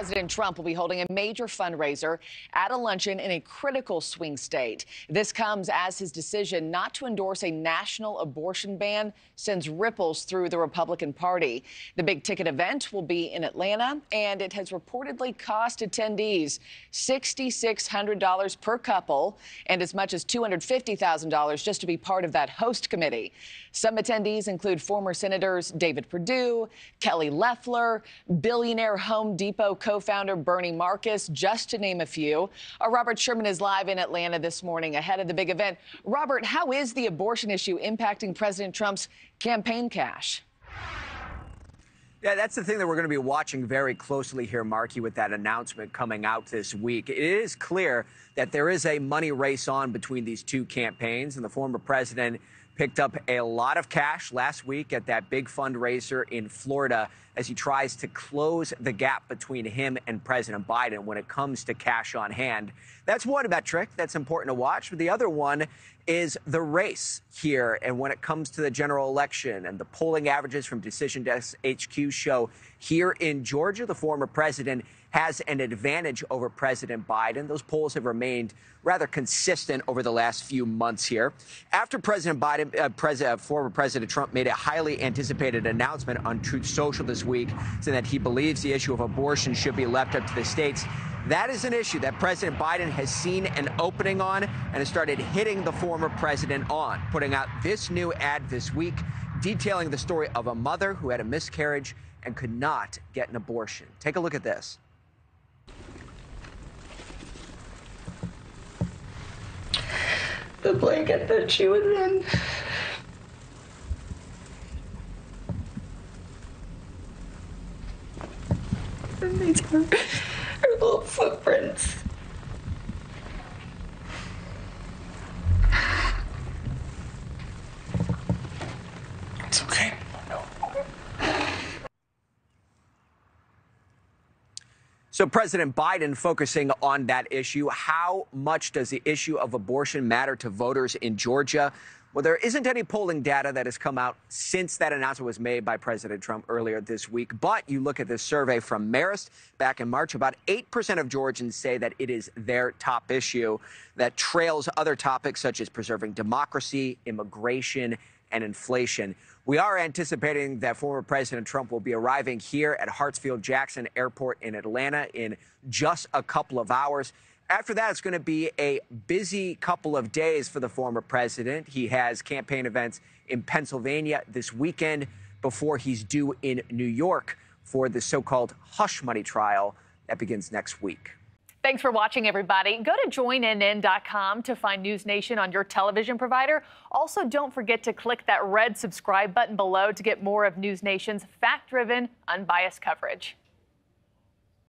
President Trump will be holding a major fundraiser at a luncheon in a critical swing state. This comes as his decision not to endorse a national abortion ban sends ripples through the Republican Party. The big ticket event will be in Atlanta, and it has reportedly cost attendees $6,600 per couple and as much as $250,000 just to be part of that host committee. Some attendees include former Senators David Perdue, Kelly Loeffler, billionaire Home Depot co-founder Bernie Marcus, just to name a few. Robert Sherman is live in Atlanta this morning ahead of the big event. Robert, how is the abortion issue impacting President Trump's campaign cash? Yeah, that's the thing that we're going to be watching very closely here, Markie, with that announcement coming out this week. It is clear that there is a money race on between these two campaigns, and the former president picked up a lot of cash last week at that big fundraiser in Florida as he tries to close the gap between him and President Biden when it comes to cash on hand. That's one metric that's important to watch. But the other one is the race here. And when it comes to the general election and the polling averages from Decision Desk HQ show here in Georgia, the former president has an advantage over President Biden. Those polls have remained rather consistent over the last few months here. After President Biden, former President Trump made a highly anticipated announcement on Truth Social this week, saying that he believes the issue of abortion should be left up to the states. That is an issue that President Biden has seen an opening on and has started hitting the former president on, putting out this new ad this week detailing the story of a mother who had a miscarriage and could not get an abortion. Take a look at this. The blanket that she was in. And these are her little footprints. It's okay. So President Biden focusing on that issue. How much does the issue of abortion matter to voters in Georgia? Well, there isn't any polling data that has come out since that announcement was made by President Trump earlier this week. But you look at this survey from Marist back in March, about 8% of Georgians say that it is their top issue that trails other topics such as preserving democracy, immigration, and inflation. We are anticipating that former President Trump will be arriving here at Hartsfield-Jackson Airport in Atlanta in just a couple of hours. After that, it's going to be a busy couple of days for the former president. He has campaign events in Pennsylvania this weekend before he's due in New York for the so-called hush money trial that begins next week. Thanks for watching, everybody. Go to joinnn.com to find NewsNation on your television provider. Also, don't forget to click that red subscribe button below to get more of NewsNation's fact-driven, unbiased coverage.